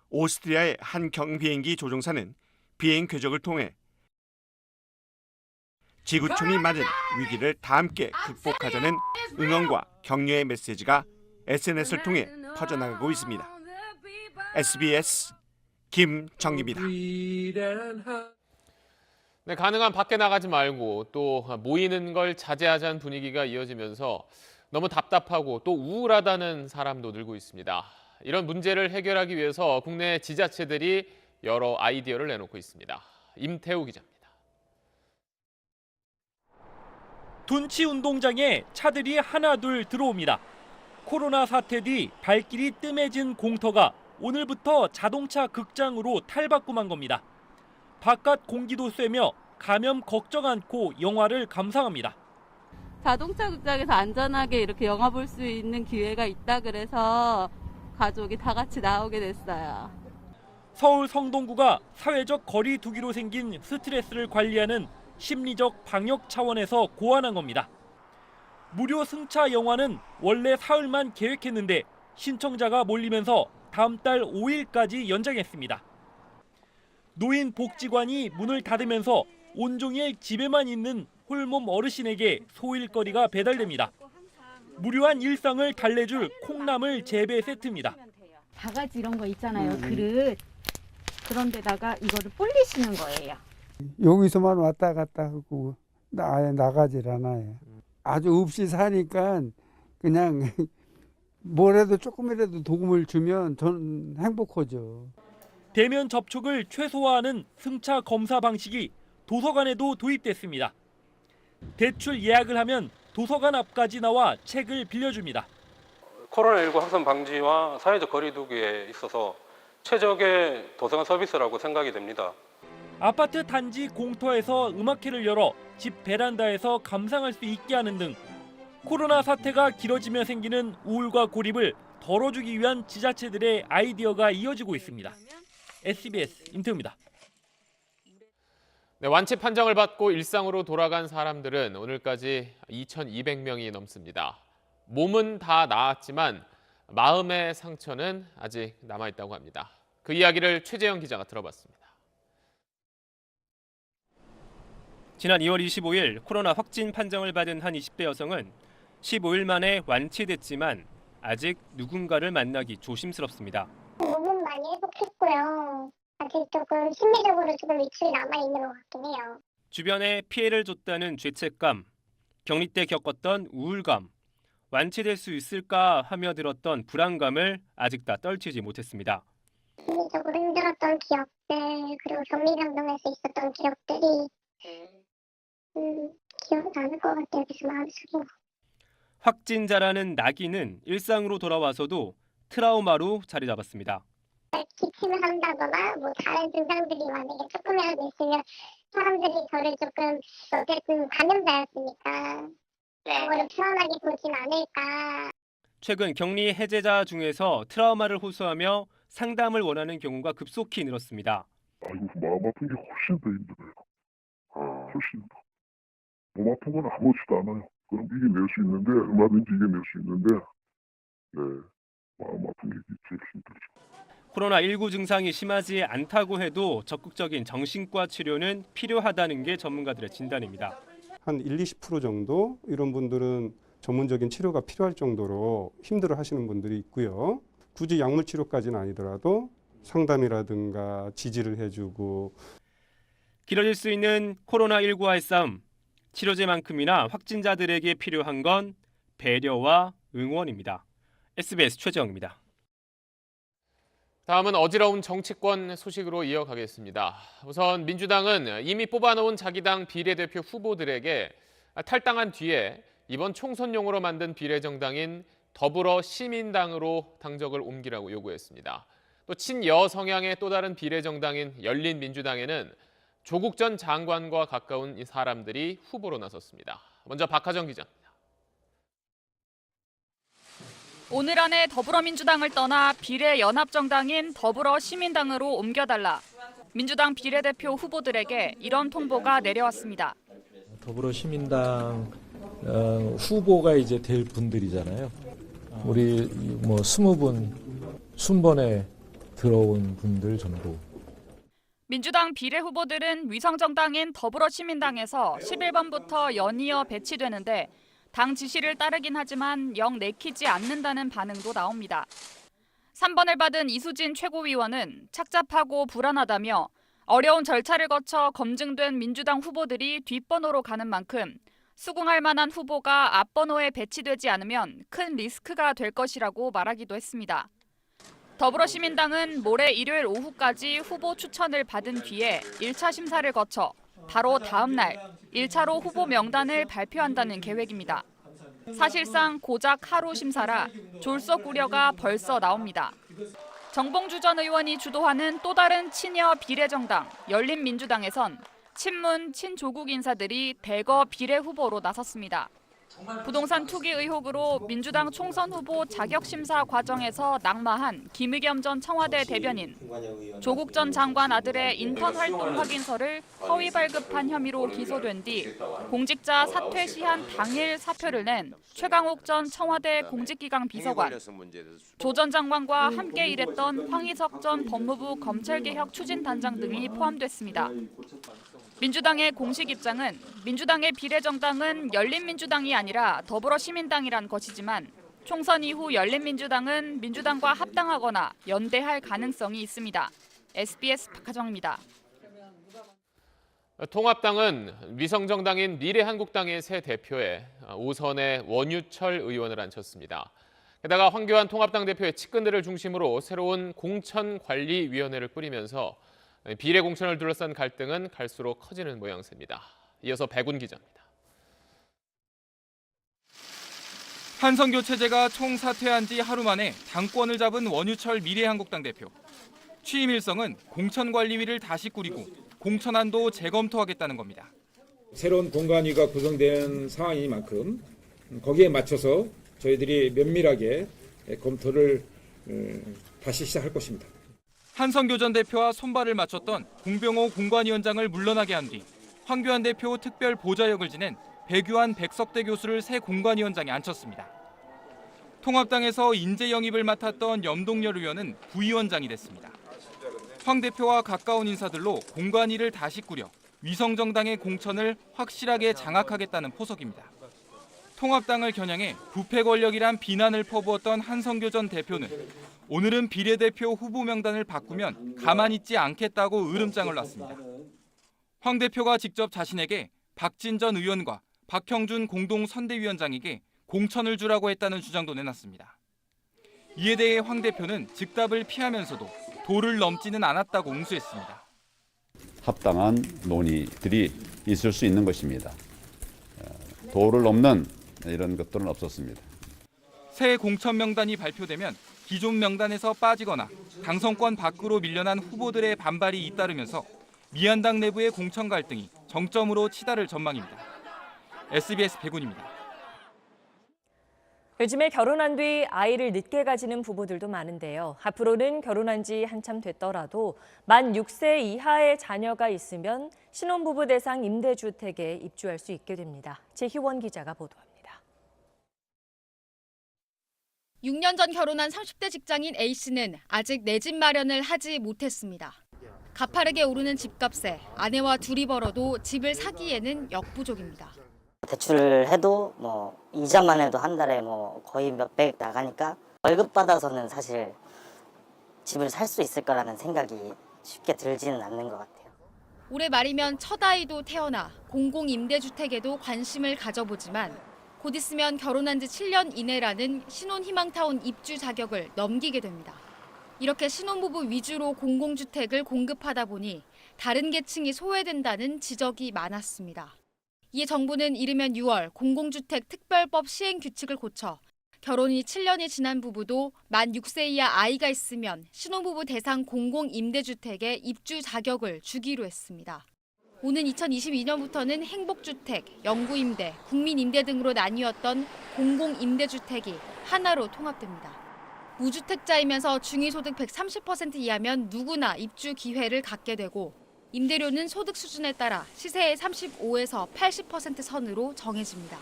오스트리아의 한 경비행기 조종사는 비행 궤적을 통해 지구촌이 맞은 위기를 다 함께 극복하자는 응원과 격려의 메시지가 SNS를 통해 퍼져나가고 있습니다. SBS 김정기입니다. 네, 가능한 밖에 나가지 말고 또 모이는 걸 자제하자는 분위기가 이어지면서 너무 답답하고 또 우울하다는 사람도 늘고 있습니다. 이런 문제를 해결하기 위해서 국내 지자체들이 여러 아이디어를 내놓고 있습니다. 임태우 기자입니다. 둔치 운동장에 차들이 하나둘 들어옵니다. 코로나 사태 뒤 발길이 뜸해진 공터가 오늘부터 자동차 극장으로 탈바꿈한 겁니다. 바깥 공기도 쐬며 감염 걱정 않고 영화를 감상합니다. 자동차 극장에서 안전하게 이렇게 영화 볼 수 있는 기회가 있다 그래서 가족이 다 같이 나오게 됐어요. 서울 성동구가 사회적 거리 두기로 생긴 스트레스를 관리하는 심리적 방역 차원에서 고안한 겁니다. 무료 승차 영화는 원래 사흘만 계획했는데 신청자가 몰리면서 다음 달 5일까지 연장했습니다. 노인 복지관이 문을 닫으면서 온종일 집에만 있는 홀몸 어르신에게 소일거리가 배달됩니다. 무료한 일상을 달래줄 콩나물 재배 세트입니다. 바가지 이런 거 있잖아요. 그릇. 그런 데다가 이거를 불리시는 거예요. 여기서만 왔다 갔다 하고 아예 나가질 않아요. 아주 없이 사니까 그냥 뭐라도 조금이라도 도움을 주면 전 행복하죠. 대면 접촉을 최소화하는 승차 검사 방식이 도서관에도 도입됐습니다. 대출 예약을 하면 도서관 앞까지 나와 책을 빌려줍니다. 코로나19 확산 방지와 사회적 거리 두기에 있어서 최적의 도서관 서비스라고 생각이 됩니다. 아파트 단지 공터에서 음악회를 열어 집 베란다에서 감상할 수 있게 하는 등 코로나 사태가 길어지며 생기는 우울과 고립을 덜어주기 위한 지자체들의 아이디어가 이어지고 있습니다. SBS 임태우입니다. 네, 완치 판정을 받고 일상으로 돌아간 사람들은 오늘까지 2,200명이 넘습니다. 몸은 다 나았지만 마음의 상처는 아직 남아있다고 합니다. 그 이야기를 최재영 기자가 들어봤습니다. 지난 2월 25일 코로나 확진 판정을 받은 한 20대 여성은 15일 만에 완치됐지만 아직 누군가를 만나기 조심스럽습니다. 몸은 많이 회복했고요. 아직 조금 심리적으로 조금 위축이 남아있는 것 같긴 해요. 주변에 피해를 줬다는 죄책감, 격리 때 겪었던 우울감, 완치될 수 있을까 하며 들었던 불안감을 아직 다 떨치지 못했습니다. 심리적으로 힘들었던 기억들, 그리고 격리병동에서 있었던 기억들이 기억이 나는 것 같아요. 그래서 마음속에. 확진자라는 낙인은 일상으로 돌아와서도 트라우마로 자리 잡았습니다. 기침을 한다거나 뭐 다른 증상들이 만약에 조금이라도 있으면 사람들이 저를 조금 어쨌든 감염자였으니까 그거를 편안하게 보진 않을까. 최근 격리 해제자 중에서 트라우마를 호소하며 상담을 원하는 경우가 급속히 늘었습니다. 아이고, 마음 아픈 게 훨씬 더 힘들어요. 훨씬 더. 몸 아픈 건 아무렇지도 않아요. 그럼 이겨낼 수 있는데, 얼마든지 이겨낼 수 있는데, 네, 마음 아픈 게 제일 힘들죠. 코로나19 증상이 심하지 않다고 해도 적극적인 정신과 치료는 필요하다는 게 전문가들의 진단입니다. 한 1-20% 정도 이런 분들은 전문적인 치료가 필요할 정도로 힘들어 하시는 분들이 있고요. 굳이 약물 치료까지는 아니더라도 상담이라든가 지지를 해주고. 길어질 수 있는 코로나19와의 싸움. 치료제만큼이나 확진자들에게 필요한 건 배려와 응원입니다. SBS 최재영입니다. 다음은 어지러운 정치권 소식으로 이어가겠습니다. 우선 민주당은 이미 뽑아놓은 자기 당 비례대표 후보들에게 탈당한 뒤에 이번 총선용으로 만든 비례정당인 더불어시민당으로 당적을 옮기라고 요구했습니다. 또 친여 성향의 또 다른 비례정당인 열린민주당에는 조국 전 장관과 가까운 이 사람들이 후보로 나섰습니다. 먼저 박하정 기자입니다. 오늘 안에 더불어민주당을 떠나 비례연합정당인 더불어시민당으로 옮겨달라. 민주당 비례대표 후보들에게 이런 통보가 내려왔습니다. 더불어시민당 후보가 이제 될 분들이잖아요. 우리 뭐 20분 순번에 들어온 분들 전부. 민주당 비례 후보들은 위성정당인 더불어시민당에서 11번부터 연이어 배치되는데 당 지시를 따르긴 하지만 영 내키지 않는다는 반응도 나옵니다. 3번을 받은 이수진 최고위원은 착잡하고 불안하다며 어려운 절차를 거쳐 검증된 민주당 후보들이 뒷번호로 가는 만큼 수긍할 만한 후보가 앞번호에 배치되지 않으면 큰 리스크가 될 것이라고 말하기도 했습니다. 더불어시민당은 모레 일요일 오후까지 후보 추천을 받은 뒤에 1차 심사를 거쳐 바로 다음 날 1차로 후보 명단을 발표한다는 계획입니다. 사실상 고작 하루 심사라 졸속 우려가 벌써 나옵니다. 정봉주 전 의원이 주도하는 또 다른 친여 비례정당 열린민주당에선 친문, 친조국 인사들이 대거 비례 후보로 나섰습니다. 부동산 투기 의혹으로 민주당 총선 후보 자격심사 과정에서 낙마한 김의겸 전 청와대 대변인, 조국 전 장관 아들의 인턴 활동 확인서를 허위 발급한 혐의로 기소된 뒤 공직자 사퇴 시한 당일 사표를 낸 최강욱 전 청와대 공직기강 비서관, 조 전 장관과 함께 일했던 황희석 전 법무부 검찰개혁 추진단장 등이 포함됐습니다. 민주당의 공식 입장은 민주당의 비례정당은 열린민주당이 아니라 더불어시민당이란 것이지만 총선 이후 열린민주당은 민주당과 합당하거나 연대할 가능성이 있습니다. SBS 박하정입니다. 통합당은 위성정당인 미래한국당의 새 대표에 오선의 원유철 의원을 앉혔습니다. 게다가 황교안 통합당 대표의 측근들을 중심으로 새로운 공천관리위원회를 꾸리면서 비례 공천을 둘러싼 갈등은 갈수록 커지는 모양새입니다. 이어서 백운 기자입니다. 한성교 체제가 총사퇴한 지 하루 만에 당권을 잡은 원유철 미래한국당 대표. 취임 일성은 공천관리위를 다시 꾸리고 공천안도 재검토하겠다는 겁니다. 새로운 공관위가 구성되는 상황이니만큼 거기에 맞춰서 저희들이 면밀하게 검토를 다시 시작할 것입니다. 한성교 전 대표와 손발을 맞췄던 공병호 공관위원장을 물러나게 한 뒤 황교안 대표 특별 보좌역을 지낸 백유한 백석대 교수를 새 공관위원장에 앉혔습니다. 통합당에서 인재 영입을 맡았던 염동열 의원은 부위원장이 됐습니다. 황 대표와 가까운 인사들로 공관위를 다시 꾸려 위성정당의 공천을 확실하게 장악하겠다는 포석입니다. 통합당을 겨냥해 부패 권력이란 비난을 퍼부었던 한성교 전 대표는 오늘은 비례대표 후보 명단을 바꾸면 가만히 있지 않겠다고 으름장을 놨습니다. 황 대표가 직접 자신에게 박진 전 의원과 박형준 공동선대위원장에게 공천을 주라고 했다는 주장도 내놨습니다. 이에 대해 황 대표는 즉답을 피하면서도 도를 넘지는 않았다고 응수했습니다. 합당한 논의들이 있을 수 있는 것입니다. 도를 넘는 이런 것들은 없었습니다. 새 공천 명단이 발표되면 기존 명단에서 빠지거나 당선권 밖으로 밀려난 후보들의 반발이 잇따르면서 미한당 내부의 공천 갈등이 정점으로 치달을 전망입니다. SBS 백운입니다. 요즘에 결혼한 뒤 아이를 늦게 가지는 부부들도 많은데요. 앞으로는 결혼한 지 한참 됐더라도 만 6세 이하의 자녀가 있으면 신혼부부 대상 임대주택에 입주할 수 있게 됩니다. 제희원 기자가 보도합니다. 6년 전 결혼한 30대 직장인 A씨는 아직 내 집 마련을 하지 못했습니다. 가파르게 오르는 집값에 아내와 둘이 벌어도 집을 사기에는 역부족입니다. 대출을 해도 이자만 해도 한 달에 거의 몇백 나가니까 월급 받아서는 사실 집을 살 수 있을 거라는 생각이 쉽게 들지는 않는 것 같아요. 올해 말이면 첫 아이도 태어나 공공임대주택에도 관심을 가져보지만 곧 있으면 결혼한 지 7년 이내라는 신혼희망타운 입주 자격을 넘기게 됩니다. 이렇게 신혼부부 위주로 공공주택을 공급하다 보니 다른 계층이 소외된다는 지적이 많았습니다. 이에 정부는 이르면 6월 공공주택 특별법 시행 규칙을 고쳐 결혼이 7년이 지난 부부도 만 6세 이하 아이가 있으면 신혼부부 대상 공공임대주택에 입주 자격을 주기로 했습니다. 오는 2022년부터는 행복주택, 영구임대, 국민임대 등으로 나뉘었던 공공임대주택이 하나로 통합됩니다. 무주택자이면서 중위소득 130% 이하면 누구나 입주 기회를 갖게 되고 임대료는 소득 수준에 따라 시세의 35에서 80% 선으로 정해집니다.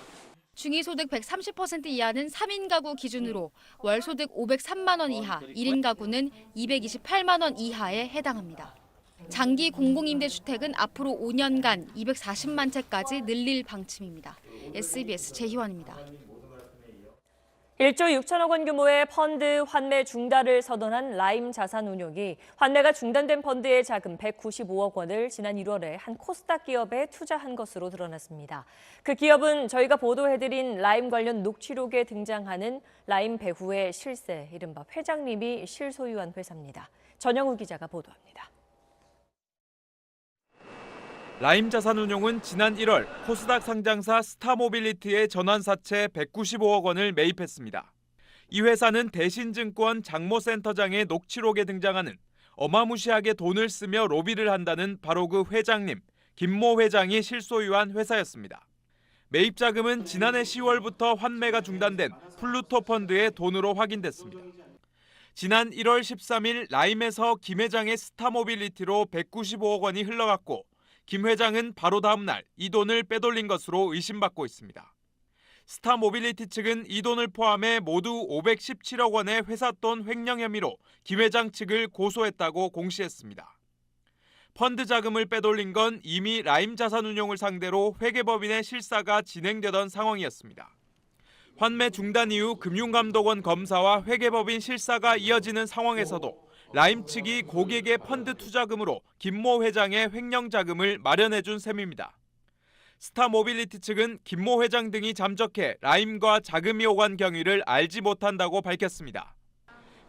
중위소득 130% 이하는 3인 가구 기준으로 월소득 503만 원 이하, 1인 가구는 228만 원 이하에 해당합니다. 장기 공공임대주택은 앞으로 5년간 240만 채까지 늘릴 방침입니다. SBS 제희원입니다. 1조 6천억 원 규모의 펀드 환매 중단을 선언한 라임 자산운용이 환매가 중단된 펀드의 자금 195억 원을 지난 1월에 한 코스닥 기업에 투자한 것으로 드러났습니다. 그 기업은 저희가 보도해드린 라임 관련 녹취록에 등장하는 라임 배후의 실세, 이른바 회장님이 실소유한 회사입니다. 전영우 기자가 보도합니다. 라임 자산운용은 지난 1월 코스닥 상장사 스타모빌리티의 전환사채 195억 원을 매입했습니다. 이 회사는 대신증권 장모센터장의 녹취록에 등장하는 어마무시하게 돈을 쓰며 로비를 한다는 바로 그 회장님, 김모 회장이 실소유한 회사였습니다. 매입 자금은 지난해 10월부터 환매가 중단된 플루토 펀드의 돈으로 확인됐습니다. 지난 1월 13일 라임에서 김 회장의 스타모빌리티로 195억 원이 흘러갔고 김 회장은 바로 다음 날 이 돈을 빼돌린 것으로 의심받고 있습니다. 스타모빌리티 측은 이 돈을 포함해 모두 517억 원의 회사 돈 횡령 혐의로 김 회장 측을 고소했다고 공시했습니다. 펀드 자금을 빼돌린 건 이미 라임 자산운용을 상대로 회계법인의 실사가 진행되던 상황이었습니다. 환매 중단 이후 금융감독원 검사와 회계법인 실사가 이어지는 상황에서도 라임 측이 고객의 펀드 투자금으로 김모 회장의 횡령 자금을 마련해준 셈입니다. 스타모빌리티 측은 김모 회장 등이 잠적해 라임과 자금이 오간 경위를 알지 못한다고 밝혔습니다.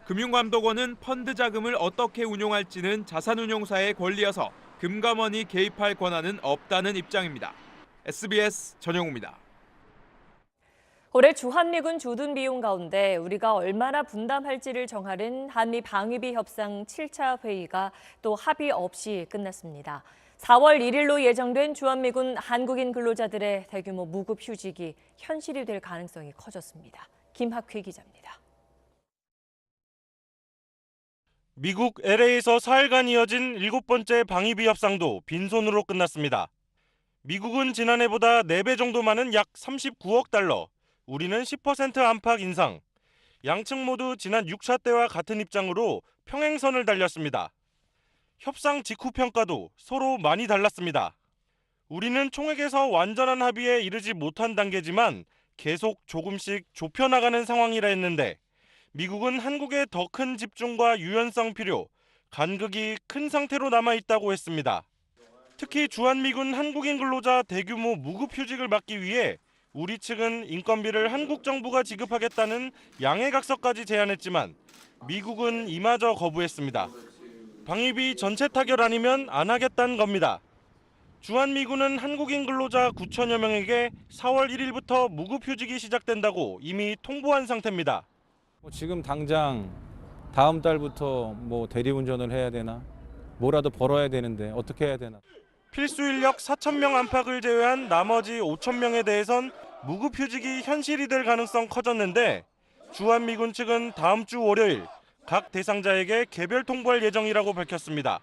금융감독원은 펀드 자금을 어떻게 운용할지는 자산운용사의 권리여서 금감원이 개입할 권한은 없다는 입장입니다. SBS 전영우입니다. 올해 주한미군 주둔 비용 가운데 우리가 얼마나 분담할지를 정하는 한미 방위비 협상 7차 회의가 또 합의 없이 끝났습니다. 4월 1일로 예정된 주한미군 한국인 근로자들의 대규모 무급 휴직이 현실이 될 가능성이 커졌습니다. 김학휘 기자입니다. 미국 LA에서 4일간 이어진 7번째 방위비 협상도 빈손으로 끝났습니다. 미국은 지난해보다 4배 정도 많은 약 39억 달러, 우리는 10% 안팎 인상. 양측 모두 지난 6차 때와 같은 입장으로 평행선을 달렸습니다. 협상 직후 평가도 서로 많이 달랐습니다. 우리는 총액에서 완전한 합의에 이르지 못한 단계지만 계속 조금씩 좁혀나가는 상황이라 했는데 미국은 한국의 더 큰 집중과 유연성 필요, 간극이 큰 상태로 남아있다고 했습니다. 특히 주한미군 한국인 근로자 대규모 무급 휴직을 막기 위해 우리 측은 인건비를 한국 정부가 지급하겠다는 양해각서까지 제안했지만 미국은 이마저 거부했습니다. 방위비 전체 타결 아니면 안 하겠다는 겁니다. 주한미군은 한국인 근로자 9천여 명에게 4월 1일부터 무급 휴직이 시작된다고 이미 통보한 상태입니다. 지금 당장 다음 달부터 대리운전을 해야 되나? 뭐라도 벌어야 되는데 어떻게 해야 되나? 필수 인력 4,000명 안팎을 제외한 나머지 5,000명에 대해선 무급휴직이 현실이 될 가능성 커졌는데 주한미군 측은 다음 주 월요일 각 대상자에게 개별 통보할 예정이라고 밝혔습니다.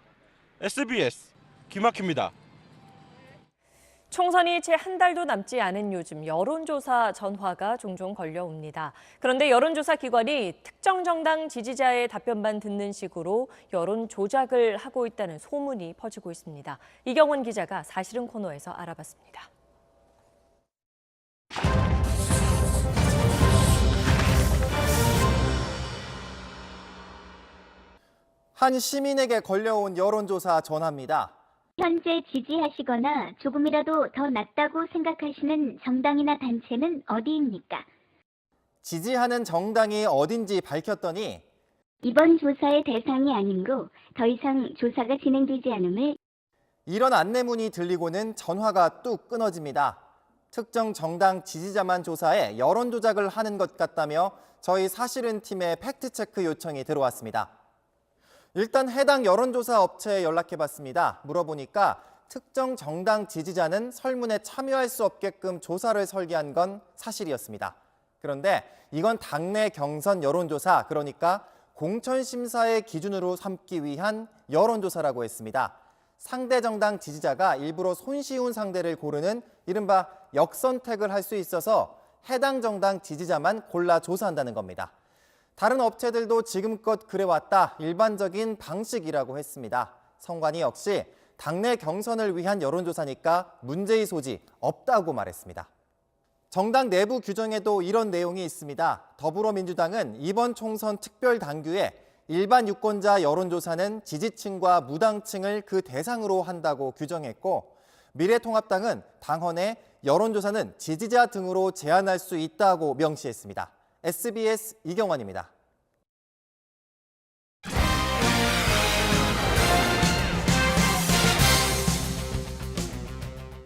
SBS 김학휘입니다. 총선이 채 한 달도 남지 않은 요즘 여론조사 전화가 종종 걸려옵니다. 그런데 여론조사 기관이 특정 정당 지지자의 답변만 듣는 식으로 여론 조작을 하고 있다는 소문이 퍼지고 있습니다. 이경원 기자가 사실은 코너에서 알아봤습니다. 한 시민에게 걸려온 여론조사 전화입니다. 현재 지지하시거나 조금이라도 더 낫다고 생각하시는 정당이나 단체는 어디입니까? 지지하는 정당이 어딘지 밝혔더니 이번 조사의 대상이 아니므로 더 이상 조사가 진행되지 않음을 이런 안내문이 들리고는 전화가 뚝 끊어집니다. 특정 정당 지지자만 조사해 여론 조작을 하는 것 같다며 저희 사실은 팀에 팩트체크 요청이 들어왔습니다. 일단 해당 여론조사 업체에 연락해봤습니다. 물어보니까 특정 정당 지지자는 설문에 참여할 수 없게끔 조사를 설계한 건 사실이었습니다. 그런데 이건 당내 경선 여론조사, 그러니까 공천심사의 기준으로 삼기 위한 여론조사라고 했습니다. 상대 정당 지지자가 일부러 손쉬운 상대를 고르는 이른바 역선택을 할 수 있어서 해당 정당 지지자만 골라 조사한다는 겁니다. 다른 업체들도 지금껏 그래왔다 일반적인 방식이라고 했습니다. 선관위 역시 당내 경선을 위한 여론조사니까 문제의 소지 없다고 말했습니다. 정당 내부 규정에도 이런 내용이 있습니다. 더불어민주당은 이번 총선 특별당규에 일반 유권자 여론조사는 지지층과 무당층을 그 대상으로 한다고 규정했고, 미래통합당은 당헌에 여론조사는 지지자 등으로 제한할 수 있다고 명시했습니다. SBS 이경환입니다.